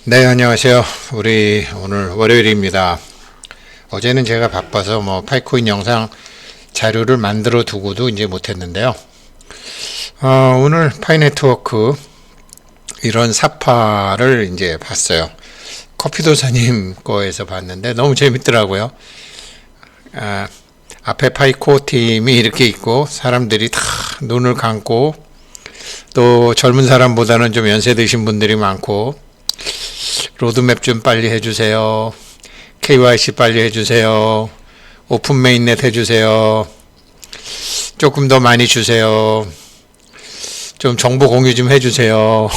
네, 안녕하세요. 우리 오늘 월요일입니다. 어제는 제가 바빠서 파이코인 영상 자료를 만들어 두고도 이제 못했는데요. 오늘 파이네트워크 이런 사파를 이제 봤어요. 커피도사님 거에서 봤는데 너무 재밌더라고요. 앞에 파이코 팀이 이렇게 있고 사람들이 다 눈을 감고 또 젊은 사람보다는 좀 연세 드신 분들이 많고 로드맵 좀 빨리 해주세요. KYC 빨리 해주세요. 오픈 메인넷 해주세요. 조금 더 많이 주세요. 좀 정보 공유 좀 해주세요.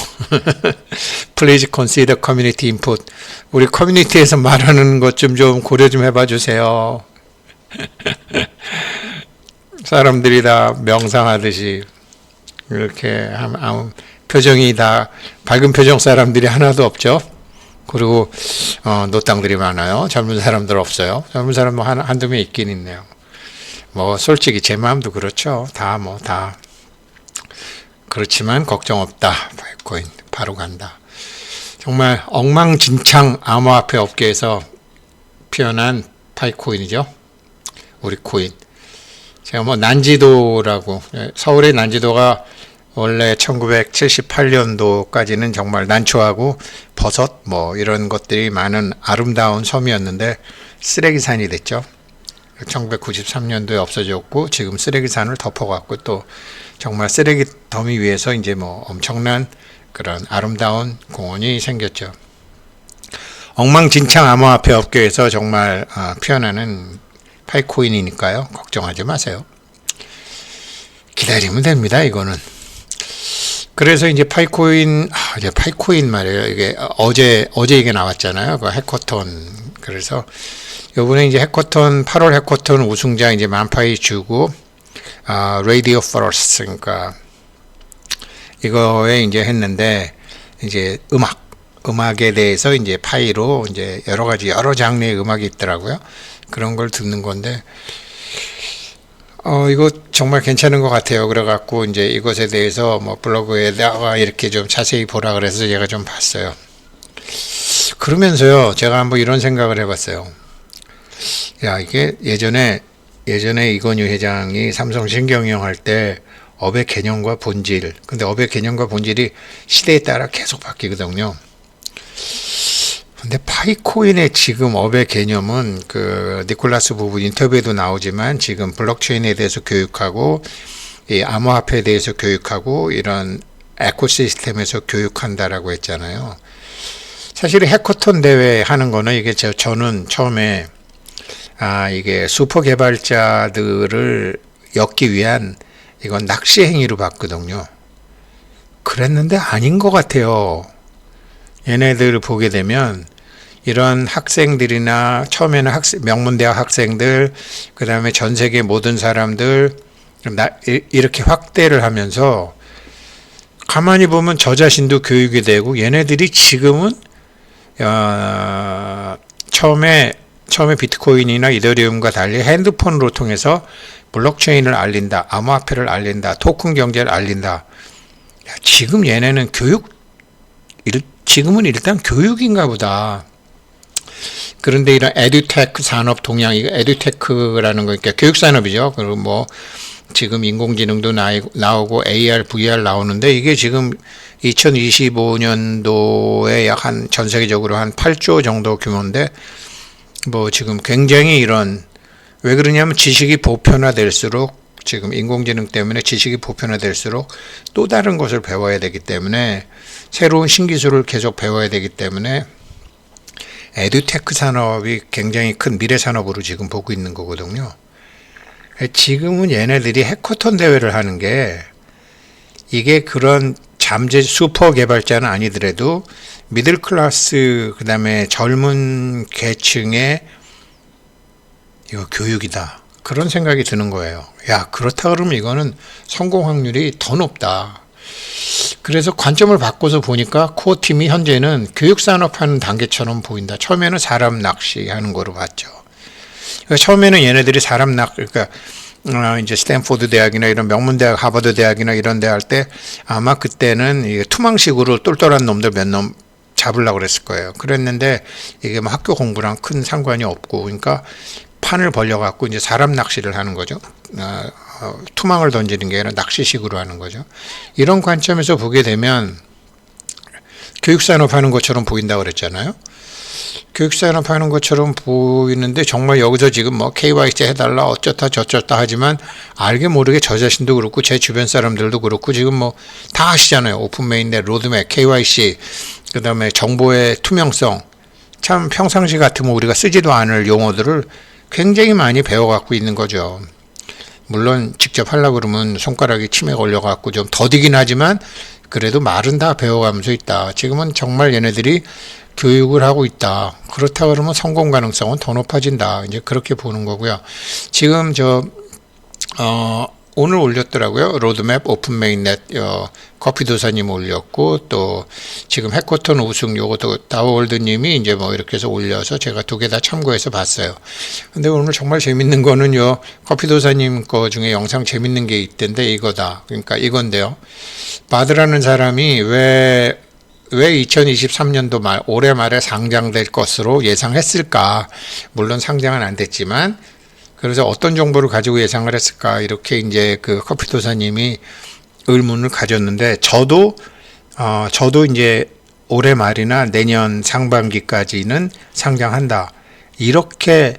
Please consider community input. 우리 커뮤니티에서 말하는 것 좀 고려 좀 해봐 주세요. 사람들이 다 명상하듯이 이렇게 표정이 다 밝은 표정 사람들이 하나도 없죠. 그리고 노땅들이 많아요. 젊은 사람들 없어요. 젊은 사람 한두 명 있긴 있네요. 솔직히 제 마음도 그렇죠. 다 그렇지만 걱정 없다. 파이코인 바로 간다. 정말 엉망진창 암호화폐 업계에서 피어난 파이코인이죠. 우리 코인. 제가 난지도라고, 서울의 난지도가 원래 1978년도까지는 정말 난초하고 버섯 이런 것들이 많은 아름다운 섬이었는데 쓰레기산이 됐죠. 1993년도에 없어졌고 지금 쓰레기산을 덮어갖고 또 정말 쓰레기 더미 위에서 이제 엄청난 그런 아름다운 공원이 생겼죠. 엉망진창 암호화폐 업계에서 정말 피어나는 파이코인이니까요. 걱정하지 마세요. 기다리면 됩니다. 이거는. 그래서 이제 파이코인 말이에요. 이게 어제 이게 나왔잖아요. 그 해커톤. 그래서 요번에 이제 해커톤 8월 해커톤 우승자 이제 만파이 주고 Radio First, 그러니까 이거에 이제 했는데 이제 음악에 대해서 이제 파이로 이제 여러 장르의 음악이 있더라고요. 그런 걸 듣는 건데 이거 정말 괜찮은 것 같아요. 그래갖고 이제 이것에 대해서 블로그에다가 이렇게 좀 자세히 보라 그래서 제가 좀 봤어요. 그러면서요, 제가 한번 이런 생각을 해봤어요. 야, 이게 예전에 이건유 회장이 삼성신경영 할 때 업의 개념과 본질. 근데 업의 개념과 본질이 시대에 따라 계속 바뀌거든요. 근데 파이코인의 지금 업의 개념은 그 니콜라스 부부 인터뷰에도 나오지만 지금 블록체인에 대해서 교육하고 이 암호화폐에 대해서 교육하고 이런 에코시스템에서 교육한다라고 했잖아요. 사실 해커톤 대회 하는 거는 이게 저는 처음에 이게 슈퍼 개발자들을 엮기 위한 이건 낚시 행위로 봤거든요. 그랬는데 아닌 것 같아요. 얘네들 보게 되면 이런 학생들이나 처음에는 명문대학 학생들, 그 다음에 전 세계 모든 사람들 이렇게 확대를 하면서 가만히 보면 저 자신도 교육이 되고 얘네들이 지금은 처음에 비트코인이나 이더리움과 달리 핸드폰으로 통해서 블록체인을 알린다, 암호화폐를 알린다, 토큰 경제를 알린다. 지금 얘네는 지금은 일단 교육인가 보다. 그런데 이런 에듀테크 산업 동향, 이거 에듀테크라는 거, 그러니까 교육 산업이죠. 그리고 지금 인공지능도 나오고 AR, VR 나오는데 이게 지금 2025년도에 약 전 세계적으로 한 8조 정도 규모인데 지금 굉장히 왜 그러냐면 지식이 보편화될수록 지금 인공지능 때문에 지식이 보편화될수록 또 다른 것을 배워야 되기 때문에 새로운 신기술을 계속 배워야 되기 때문에 에듀테크 산업이 굉장히 큰 미래 산업으로 지금 보고 있는 거거든요. 지금은 얘네들이 해커톤 대회를 하는 게 이게 그런 잠재 슈퍼 개발자는 아니더라도 미들 클래스 그다음에 젊은 계층의 이거 교육이다. 그런 생각이 드는 거예요. 야, 그렇다 그러면 이거는 성공 확률이 더 높다. 그래서 관점을 바꿔서 보니까 코어 팀이 현재는 교육산업 하는 단계처럼 보인다. 처음에는 사람 낚시하는 거로 봤죠. 그러니까 처음에는 얘네들이 그러니까 이제 스탠포드 대학이나 이런 명문대학, 하버드 대학이나 이런 데 할 때 아마 그때는 이게 투망식으로 똘똘한 놈들 몇 놈 잡으려고 그랬을 거예요. 그랬는데 이게 뭐 학교 공부랑 큰 상관이 없고, 그러니까 판을 벌려갖고 이제 사람 낚시를 하는 거죠. 투망을 던지는 게 아니라 낚시식으로 하는 거죠. 이런 관점에서 보게 되면 교육산업 하는 것처럼 보인다고 그랬잖아요. 교육산업 하는 것처럼 보이는데 정말 여기서 지금 뭐 KYC 해달라 어쩌다 저쩌다 하지만 알게 모르게 저 자신도 그렇고 제 주변 사람들도 그렇고 지금 뭐 다 아시잖아요. 오픈 메인넷, 로드맵, KYC, 그 다음에 정보의 투명성, 참 평상시 같으면 우리가 쓰지도 않을 용어들을 굉장히 많이 배워갖고 있는 거죠. 물론 직접 하려고 그러면 손가락에 침에 걸려갖고 좀 더디긴 하지만 그래도 말은 다 배워가면서 있다. 지금은 정말 얘네들이 교육을 하고 있다. 그렇다 그러면 성공 가능성은 더 높아진다. 이제 그렇게 보는 거고요. 지금 오늘 올렸더라고요. 로드맵, 오픈 메인넷, 커피 도사님 올렸고, 또 지금 해커톤 우승 요것도 다워월드님이 이제 뭐 이렇게 해서 올려서 제가 두 개 다 참고해서 봤어요. 근데 오늘 정말 재밌는 거는 커피 도사님 거 중에 영상 재밌는 게 있던데 이거다. 그러니까 이건데요. 바드라는 사람이 왜 2023년도 말, 올해 말에 상장될 것으로 예상했을까? 물론 상장은 안 됐지만, 그래서 어떤 정보를 가지고 예상을 했을까? 이렇게 이제 그 커피 도사님이 의문을 가졌는데, 저도 이제 올해 말이나 내년 상반기까지는 상장한다. 이렇게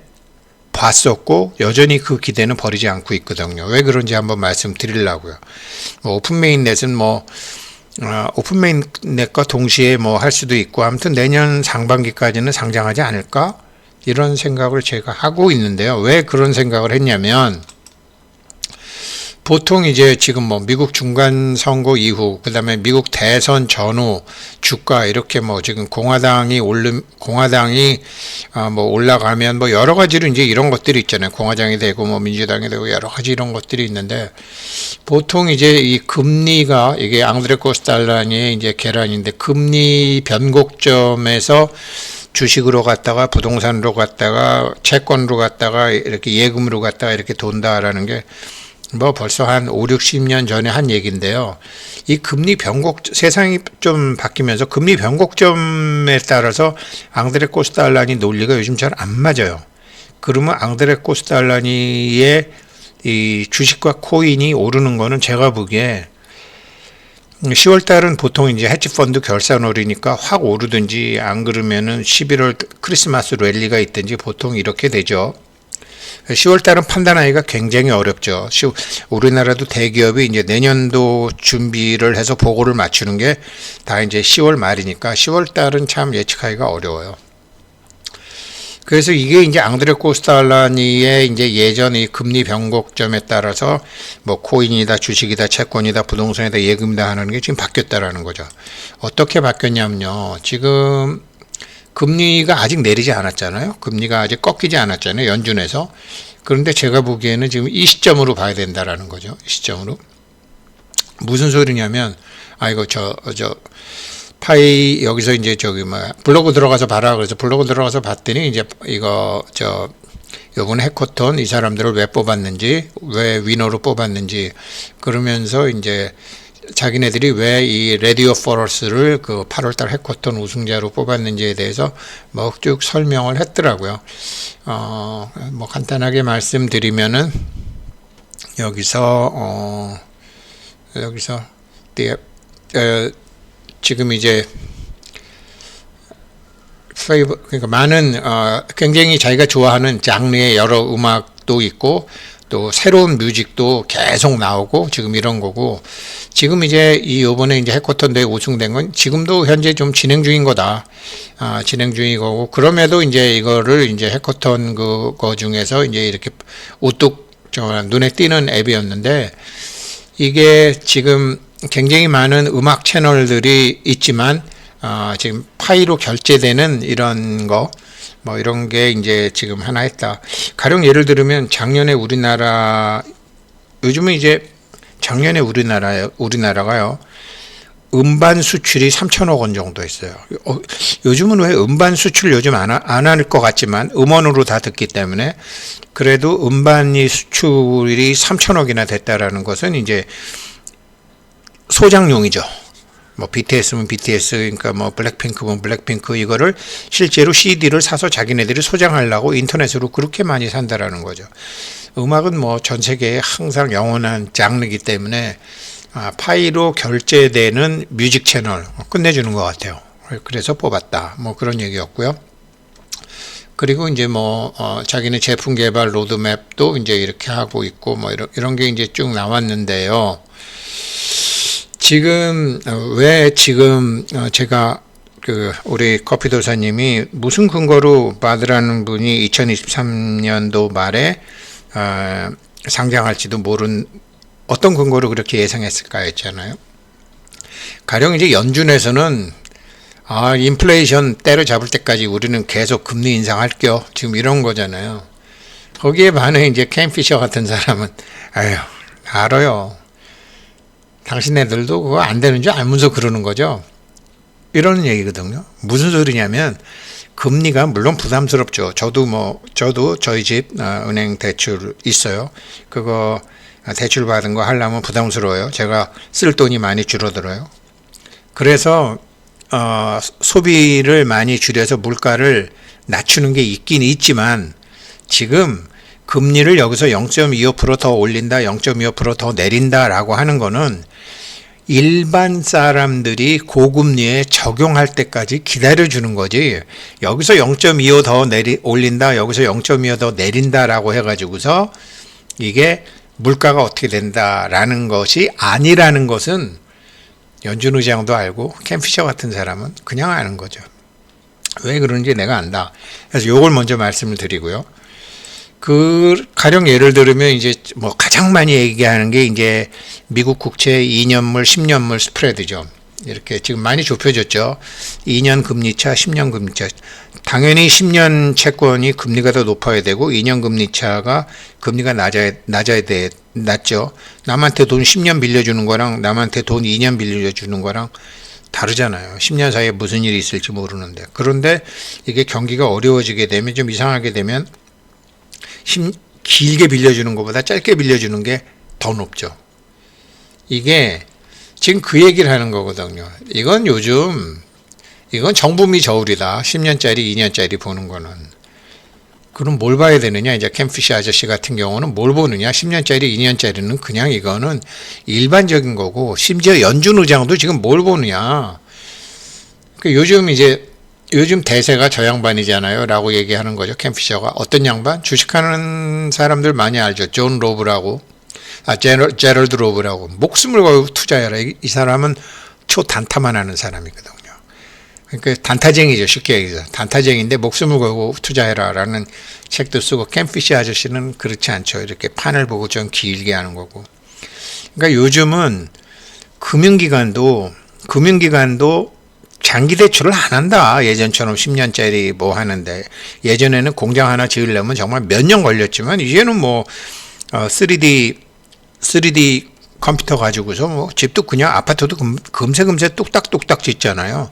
봤었고, 여전히 그 기대는 버리지 않고 있거든요. 왜 그런지 한번 말씀드리려고요. 오픈 메인넷은 오픈 메인넷과 동시에 할 수도 있고, 아무튼 내년 상반기까지는 상장하지 않을까? 이런 생각을 제가 하고 있는데요. 왜 그런 생각을 했냐면, 보통 이제 지금 미국 중간 선거 이후, 그 다음에 미국 대선 전후 주가 이렇게 지금 공화당이 올라가면 여러 가지로 이제 이런 것들이 있잖아요. 공화당이 되고 민주당이 되고 여러 가지 이런 것들이 있는데, 보통 이제 이 금리가 이게 앙드레 코스탈란의 이제 계란인데, 금리 변곡점에서 주식으로 갔다가 부동산으로 갔다가 채권으로 갔다가 이렇게 예금으로 갔다가 이렇게 돈다라는 게 벌써 한 5, 60년 전에 한 얘기인데요. 이 금리 세상이 좀 바뀌면서 금리 변곡점에 따라서 앙드레 코스탈란이 논리가 요즘 잘 안 맞아요. 그러면 앙드레 코스탈라니의 이 주식과 코인이 오르는 거는 제가 보기에 10월 달은 보통 이제 헤지펀드 결산월이니까 확 오르든지 안 그러면은 11월 크리스마스 랠리가 있든지 보통 이렇게 되죠. 10월 달은 판단하기가 굉장히 어렵죠. 우리나라도 대기업이 이제 내년도 준비를 해서 보고를 맞추는 게 다 이제 10월 말이니까 10월 달은 참 예측하기가 어려워요. 그래서 이게 이제 앙드레 코스탈라니의 이제 예전 이 금리 변곡점에 따라서 코인이다, 주식이다, 채권이다, 부동산이다, 예금이다 하는 게 지금 바뀌었다라는 거죠. 어떻게 바뀌었냐면요. 지금 금리가 아직 내리지 않았잖아요. 금리가 아직 꺾이지 않았잖아요. 연준에서. 그런데 제가 보기에는 지금 이 시점으로 봐야 된다라는 거죠. 이 시점으로. 무슨 소리냐면, 파이 여기서 이제 블로그 들어가서 봐라. 그래서 블로그 들어가서 봤더니 이제 요번에 해커톤 이 사람들을 왜 뽑았는지, 왜 위너로 뽑았는지, 그러면서 이제 자기네들이 왜 이 레디오 포러스를 그 8월달 해커톤 우승자로 뽑았는지에 대해서 쭉 설명을 했더라고요. 간단하게 말씀드리면은 여기서 지금 이제 그러니까 많은 굉장히 자기가 좋아하는 장르의 여러 음악도 있고 또 새로운 뮤직도 계속 나오고 지금 이런 거고, 지금 이제 요번에 이제 해커톤 대회 우승된 건 지금도 현재 좀 진행 중인 거다. 진행 중인 거고, 그럼에도 이제 이거를 이제 해커톤 그거 중에서 이제 이렇게 우뚝 눈에 띄는 앱이었는데, 이게 지금 굉장히 많은 음악 채널들이 있지만 지금 파이로 결제되는 이런 거 이런 게 이제 지금 하나 했다. 가령 예를 들면 작년에 요즘은 이제 작년에 우리나라가요 음반 수출이 3천억 원 정도 했어요. 요즘은 왜 음반 수출 요즘 안 할 것 같지만 음원으로 다 듣기 때문에 그래도 음반이 수출이 3천억이나 됐다라는 것은 이제 소장용이죠. 뭐 BTS면 BTS, 그러니까 뭐 블랙핑크면 블랙핑크, 이거를 실제로 CD를 사서 자기네들이 소장하려고 인터넷으로 그렇게 많이 산다라는 거죠. 음악은 뭐 전 세계에 항상 영원한 장르이기 때문에 파이로 결제되는 뮤직 채널 끝내주는 것 같아요. 그래서 뽑았다. 뭐 그런 얘기였고요. 그리고 이제 뭐 자기는 제품 개발 로드맵도 이제 이렇게 하고 있고 뭐 이런 게 이제 쭉 나왔는데요. 지금 왜 지금 제가 우리 커피도사님이 무슨 근거로 바드라는 분이 2023년도 말에 상장할지도 모른 어떤 근거로 그렇게 예상했을까 했잖아요. 가령 이제 연준에서는 인플레이션 때려잡을 때까지 우리는 계속 금리 인상할게요. 지금 이런 거잖아요. 거기에 반해 이제 켄 피셔 같은 사람은 아유, 알아요. 당신네들도 그거 안 되는 줄 알면서 그러는 거죠. 이러는 얘기거든요. 무슨 소리냐면 금리가 물론 부담스럽죠. 저도 저희 집 은행 대출 있어요. 그거 대출 받은 거 하려면 부담스러워요. 제가 쓸 돈이 많이 줄어들어요. 그래서 소비를 많이 줄여서 물가를 낮추는 게 있긴 있지만 지금 금리를 여기서 0.25% 더 올린다, 0.25% 더 내린다라고 하는 거는 일반 사람들이 고금리에 적용할 때까지 기다려주는 거지, 여기서 0.25 더 올린다, 여기서 0.25 더 내린다라고 해가지고서 이게 물가가 어떻게 된다라는 것이 아니라는 것은 연준 의장도 알고 켄 피셔 같은 사람은 그냥 아는 거죠. 왜 그런지 내가 안다. 그래서 요걸 먼저 말씀을 드리고요. 가령 예를 들면 이제 뭐 가장 많이 얘기하는 게 이제 미국 국채 2년물, 10년물 스프레드죠. 이렇게 지금 많이 좁혀졌죠. 2년 금리차, 10년 금리차. 당연히 10년 채권이 금리가 더 높아야 되고 2년 금리차가 금리가 낮죠. 남한테 돈 10년 빌려주는 거랑 남한테 돈 2년 빌려주는 거랑 다르잖아요. 10년 사이에 무슨 일이 있을지 모르는데. 그런데 이게 경기가 어려워지게 되면, 좀 이상하게 되면 길게 빌려주는 것보다 짧게 빌려주는 게 더 높죠. 이게 지금 그 얘기를 하는 거거든요. 이건 정부미 저울이다. 10년짜리, 2년짜리 보는 거는. 그럼 뭘 봐야 되느냐? 이제 켄 피셔 아저씨 같은 경우는 뭘 보느냐? 10년짜리, 2년짜리는 그냥 이거는 일반적인 거고, 심지어 연준 의장도 지금 뭘 보느냐? 요즘 대세가 저 양반이잖아요 라고 얘기하는 거죠. 켄 피셔가. 어떤 양반? 주식하는 사람들 많이 알죠. 존 로브라고, 제럴드 로브라고. 목숨을 걸고 투자해라. 이 사람은 초단타만 하는 사람이거든요. 그러니까 단타쟁이죠. 쉽게 얘기해서 단타쟁이인데 목숨을 걸고 투자해라 라는 책도 쓰고, 켄 피셔 아저씨는 그렇지 않죠. 이렇게 판을 보고 좀 길게 하는 거고. 그러니까 요즘은 금융기관도 장기 대출을 안 한다. 예전처럼 10년짜리 뭐 하는데, 예전에는 공장 하나 지으려면 정말 몇 년 걸렸지만 이제는 뭐 3D 컴퓨터 가지고서 뭐 집도 그냥 아파트도 금세 뚝딱뚝딱 짓잖아요.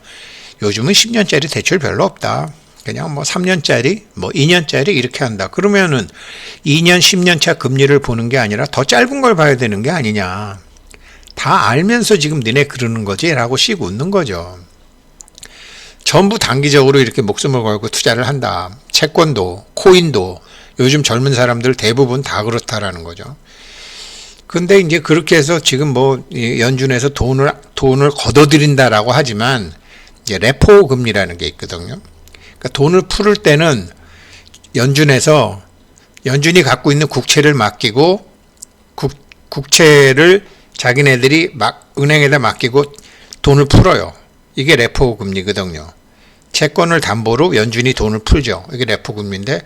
요즘은 10년짜리 대출 별로 없다. 그냥 뭐 3년짜리, 뭐 2년짜리 이렇게 한다. 그러면은 2년, 10년 차 금리를 보는 게 아니라 더 짧은 걸 봐야 되는 게 아니냐. 다 알면서 지금 니네 그러는 거지? 라고 씩 웃는 거죠. 전부 단기적으로 이렇게 목숨을 걸고 투자를 한다. 채권도, 코인도 요즘 젊은 사람들 대부분 다 그렇다라는 거죠. 근데 이제 그렇게 해서 지금 뭐 연준에서 돈을 걷어들인다라고 하지만 이제 레포 금리라는 게 있거든요. 그러니까 돈을 풀을 때는 연준이 갖고 있는 국채를 맡기고 국채를 자기네들이 은행에다 맡기고 돈을 풀어요. 이게 레포 금리거든요. 채권을 담보로 연준이 돈을 풀죠. 이게 레포 금리인데,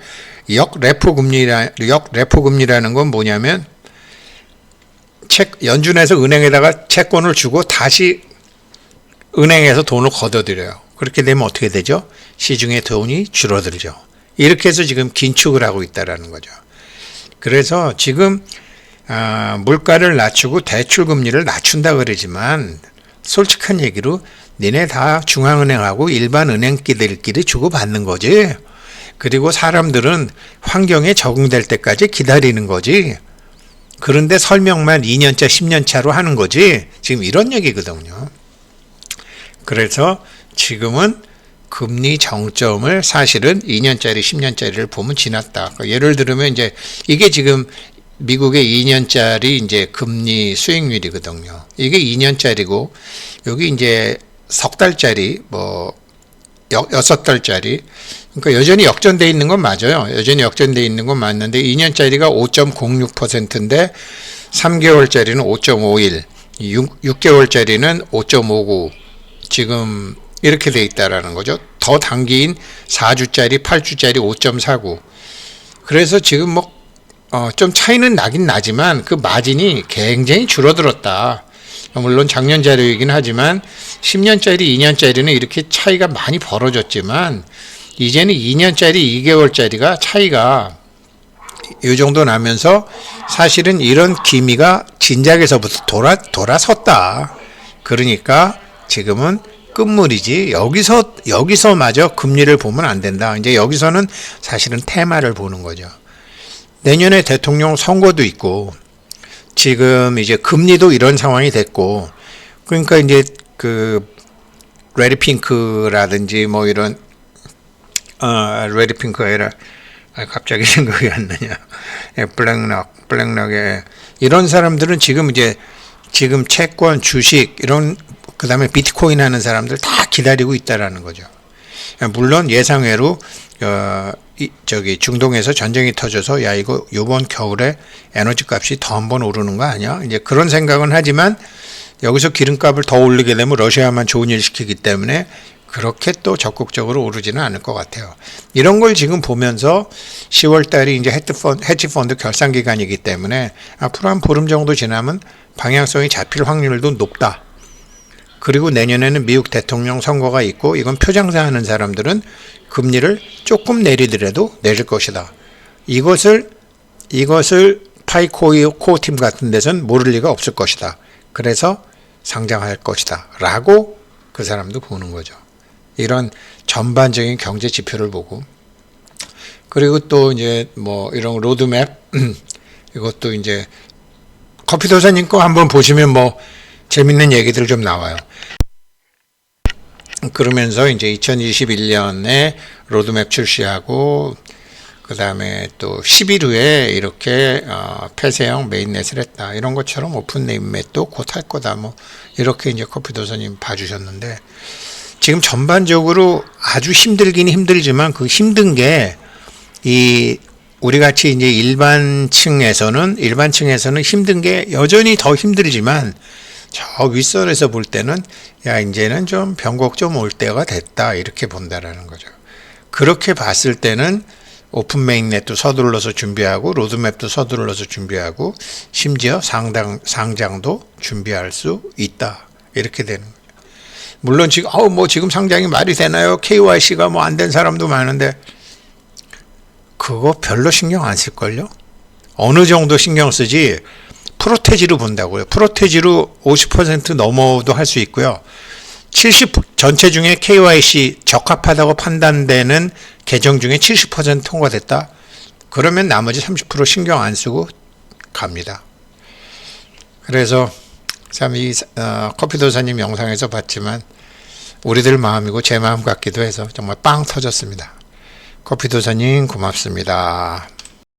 역레포 금리라는 건 뭐냐면 연준에서 은행에다가 채권을 주고 다시 은행에서 돈을 걷어들여요. 그렇게 되면 어떻게 되죠? 시중에 돈이 줄어들죠. 이렇게 해서 지금 긴축을 하고 있다는 거죠. 그래서 지금 물가를 낮추고 대출 금리를 낮춘다 그러지만, 솔직한 얘기로 니네 다 중앙은행하고 일반 은행끼리들끼리 주고받는 거지. 그리고 사람들은 환경에 적응될 때까지 기다리는 거지. 그런데 설명만 2년차, 10년차로 하는 거지. 지금 이런 얘기거든요. 그래서 지금은 금리 정점을 사실은 2년짜리, 10년짜리를 보면 지났다. 그러니까 예를 들면 이제 이게 지금 미국의 2년짜리 이제 금리 수익률이거든요. 이게 2년짜리고 여기 이제 석 달짜리 뭐 6달짜리. 그러니까 여전히 역전돼 있는 건 맞아요. 여전히 역전돼 있는 건 맞는데 2년짜리가 5.06%인데 3개월짜리는 5.51, 6개월짜리는 5.59 지금 이렇게 돼 있다라는 거죠. 더 단기인 4주짜리, 8주짜리 5.49. 그래서 지금 뭐 좀 차이는 나긴 나지만 그 마진이 굉장히 줄어들었다. 물론 작년 자료이긴 하지만 10년짜리, 2년짜리는 이렇게 차이가 많이 벌어졌지만 이제는 2년짜리, 2개월짜리가 차이가 이 정도 나면서 사실은 이런 기미가 진작에서부터 돌아섰다. 그러니까 지금은 끝물이지 여기서마저 금리를 보면 안 된다. 이제 여기서는 사실은 테마를 보는 거죠. 내년에 대통령 선거도 있고 지금 이제 금리도 이런 상황이 됐고 그러니까 이제 그 레드핑크라든지 뭐 이런 레드핑크가 아니라 갑자기 생각이 안 나냐. 블랙락의 이런 사람들은 지금 이제 지금 채권, 주식 이런 그다음에 비트코인 하는 사람들 다 기다리고 있다라는 거죠. 물론 예상외로 중동에서 전쟁이 터져서 야 이거 이번 겨울에 에너지 값이 더 한 번 오르는 거 아니야? 이제 그런 생각은 하지만 여기서 기름값을 더 올리게 되면 러시아만 좋은 일 시키기 때문에 그렇게 또 적극적으로 오르지는 않을 것 같아요. 이런 걸 지금 보면서 10월 달이 이제 헤지펀드 결산 기간이기 때문에 앞으로 한 보름 정도 지나면 방향성이 잡힐 확률도 높다. 그리고 내년에는 미국 대통령 선거가 있고 이건 표장사 하는 사람들은 금리를 조금 내리더라도 내릴 것이다. 이것을 파이코어 팀 같은 데서는 모를 리가 없을 것이다. 그래서 상장할 것이다. 라고 그 사람도 보는 거죠. 이런 전반적인 경제 지표를 보고 그리고 또 이제 뭐 이런 로드맵 이것도 이제 커피도사님 거 한번 보시면 뭐 재밌는 얘기들 좀 나와요. 그러면서 이제 2021년에 로드맵 출시하고 그 다음에 또 10일 후에 이렇게 폐쇄형 메인넷을 했다. 이런 것처럼 오픈 메인넷도 곧 할 거다. 뭐 이렇게 이제 커피도사님 봐주셨는데 지금 전반적으로 아주 힘들긴 힘들지만 그 힘든 게 이 우리 같이 이제 일반층에서는 힘든 게 여전히 더 힘들지만 저 윗선에서 볼 때는 야 이제는 좀 변곡 좀 올 때가 됐다 이렇게 본다라는 거죠. 그렇게 봤을 때는 오픈 메인넷도 서둘러서 준비하고 로드맵도 서둘러서 준비하고 심지어 상장도 준비할 수 있다 이렇게 되는 거죠. 물론 지금 지금 상장이 말이 되나요? KYC가 뭐 안 된 사람도 많은데 그거 별로 신경 안 쓸걸요? 어느 정도 신경 쓰지 프로테지로 본다고요. 프로테지로 50% 넘어도 할 수 있고요. 70 전체 중에 KYC 적합하다고 판단되는 계정 중에 70% 통과됐다. 그러면 나머지 30% 신경 안 쓰고 갑니다. 그래서 참 이 커피도사님 영상에서 봤지만 우리들 마음이고 제 마음 같기도 해서 정말 빵 터졌습니다. 커피도사님 고맙습니다.